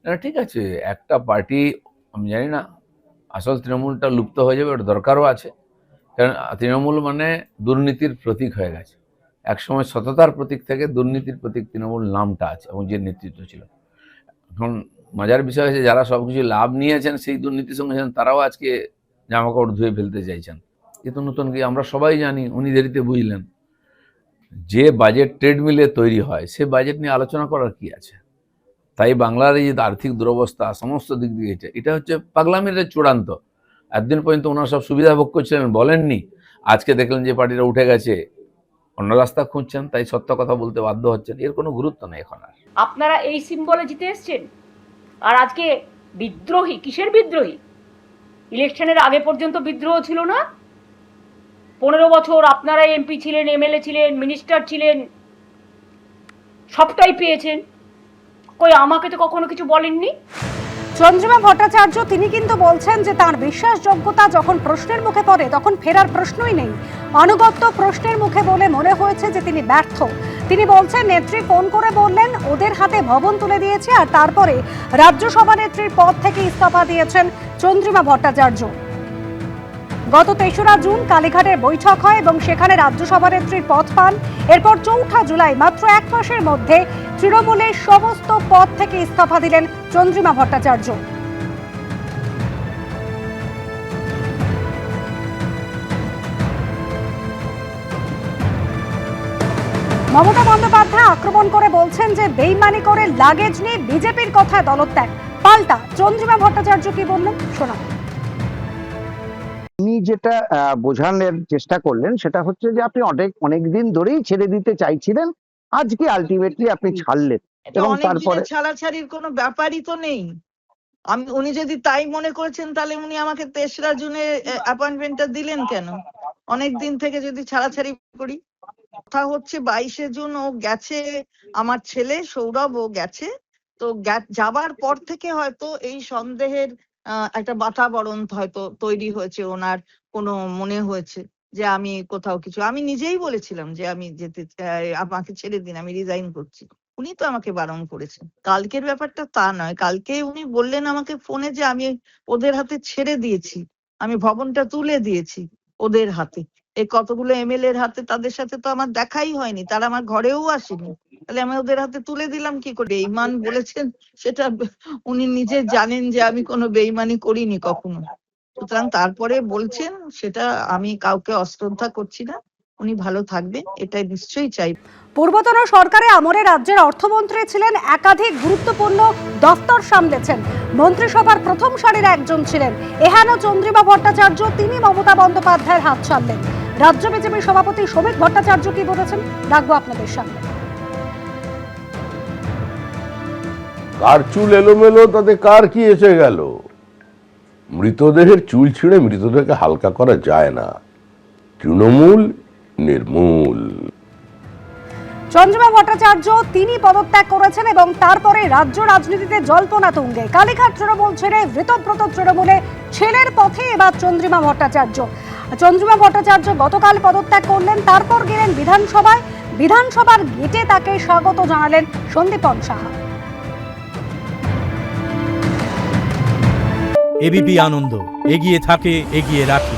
না ঠিক আছে, একটা পার্টি, আমি জানি না আসল তৃণমূলটা লুপ্ত হয়ে যাবে, ওটা দরকারও আছে। কারণ তৃণমূল মানে দুর্নীতির প্রতীক হয়ে গেছে। একসময় সততার প্রতীক থেকে দুর্নীতির প্রতীক তৃণমূল নামটা আছে, এবং যে নেতৃত্ব ছিল। এখন মজার বিষয় হচ্ছে যারা সবকিছু লাভ নিয়েছেন সেই দুর্নীতির সঙ্গে ছিলেন, তারাও আজকে জামাকাপড় ধুয়ে ফেলতে চাইছেন। কিন্তু নতুন কি, আমরা সবাই জানি, উনি দেরিতে বুঝলেন যে বাজেট ট্রেডমিলে তৈরি হয় সে বাজেট নিয়ে আলোচনা করার কি আছে। তাই বাংলার এই যে আর্থিক দুরবস্থা সমস্ত দিক দিয়ে এটা হচ্ছে পাগলামির চূড়ান্ত। এতদিন পর্যন্ত ওনারা সব সুবিধা ভোগ করছিলেন, বলেননি। আজকে দেখলেন যে পার্টিটা উঠে গেছে, অন্য রাস্তা খুঁজছেন, তাই সত্য কথা বলতে বাধ্য হচ্ছেন। এর কোনো গুরুত্ব নেই এখন আর। আপনারা এই সিম্বলে জিতে এসছেন, আর আজকে বিদ্রোহী। কিসের বিদ্রোহী? ইলেকশনের আগে পর্যন্ত বিদ্রোহ ছিল না? 15 বছর আপনারা এমপি ছিলেন, এমএলএ ছিলেন, মিনিস্টার ছিলেন, সবটাই পেয়েছেন। কই আমাকে তো কখনো কিছু বলেননি। চন্দ্রিমা ভট্টাচার্য তিনি কিন্তু বলছেন যে তার বিশ্বাসযোগ্যতা যখন প্রশ্নের মুখে পড়ে তখন ফেরার প্রশ্নই নেই। আনুগত্য প্রশ্নের মুখে বলে মনে হয়েছে যে তিনি ব্যর্থ। তিনি বলছেন নেত্রী ফোন করে বললেন ওদের হাতে ভবন তুলে দিয়েছে, আর তারপরে রাজ্যসভা নেত্রীর পদ থেকে ইস্তফা দিয়েছেন চন্দ্রিমা ভট্টাচার্য। গত 3রা জুন কালীঘাটের বৈঠক হয় এবং সেখানে রাজ্যসভা নেত্রীর পদ পান। এরপর 4ঠা জুলাই, মাত্র 1 মাসের মধ্যে তৃণমূলের সমস্ত পদ থেকে ইস্তফা দিলেন চন্দ্রিমা ভট্টাচার্য। মমতা বন্দ্যোপাধ্যায় আক্রমণ করে বলছেন যে বেইমানি করে লাগেজ নিয়ে বিজেপির কথায় দলত্যাগ। পাল্টা চন্দ্রিমা ভট্টাচার্য কি বললেন শোনান। উনি যেটা বোঝানোর চেষ্টা করলেন সেটা হচ্ছে যে আপনি অনেক দিন ধরেই ছেড়ে দিতে চাইছিলেন, আজকে আলটিমেটলি আপনি ছাড়লেন, এবং তারপরে ছাড়াছাড়ির কোনো ব্যাপারই তো নেই। উনি যদি তাই মনে করেছেন তাহলে উনি আমাকে 3রা জুনে অ্যাপয়েন্টমেন্টটা দিলেন কেন? অনেক দিন থেকে যদি ছাড়াছাড়ি করি। কথা হচ্ছে 22শে জুন ও গেছে, আমার ছেলে সৌরভ ও গেছে। তো যাবার পর থেকে হয়তো এই সন্দেহের একটা বাতাবরণ হয়তো তৈরি হয়েছে, ওনার কোনো মনে হয়েছে যে আমি কোথাও কিছু। আমি নিজেই বলেছিলাম যে আমি যেতে, আমাকে ছেড়ে দিন, আমি রিজাইন করছি। উনি তো আমাকে বারণ করেছেন। কালকের ব্যাপারটা তা নয়। কালকে উনি বললেন আমাকে ফোনে যে আমি ওদের হাতে ছেড়ে দিয়েছি, আমি ভবনটা তুলে দিয়েছি ওদের হাতে। এই কতগুলো এমএলএ এর হাতে, তাদের সাথে তো আমার দেখাই হয়নি, তারা আমার ঘরেও আসেনি, তাহলে আমি ওদের হাতে তুলে দিলাম কি করে? বেঈমান বলেছেন, সেটা উনি নিজে জানেন যে আমি কোনো বেঈমানি করিনি কখনো। সুতরাং তারপরে বলছেন, সেটা আমি কাউকে অশ্রদ্ধা করছি না। উনি ভালো থাকবেন, এটাই নিশ্চয়ই চাই। পূর্বতন সরকারে আমলে রাজ্যের অর্থমন্ত্রী ছিলেন, একাধিক গুরুত্বপূর্ণ দফতর সামলেছেন, মন্ত্রিসভার প্রথম সারির একজন ছিলেন। এহেন চন্দ্রিমা ভট্টাচার্য তিনি মমতা বন্দ্যোপাধ্যায়ের হাত ছাড়লেন। রাজ্য বিজেপির সভাপতি শ্রমিক ভট্টাচার্য কি বলেছেন রাখবো আপনাদের সামনে। কার চুল এলোমেলো তাতে কার কি এসে গেল? মৃতদেহের চুল ছিঁড়ে মৃতদেহকে হালকা করা যায় না। তৃণমূল নির্মূল। চন্দ্রিমা ভট্টাচার্য তিনি পদত্যাগ করেছেন এবং তারপরে রাজ্য রাজনীতিতে জল্পনা তুঙ্গে। কালীঘাট তৃণমূল ছেড়ে ঋতব্রত তৃণমূলে ছেলের পথে এবার চন্দ্রিমা ভট্টাচার্য। চন্দ্রিমা ভট্টাচার্য গতকাল পদত্যাগ করলেন, তারপর গেলেন বিধানসভায়। বিধানসভার গেটে তাকে স্বাগত জানালেন সন্দীপন সাহা। এবিপি আনন্দ, এগিয়ে থাকে, এগিয়ে রাখে।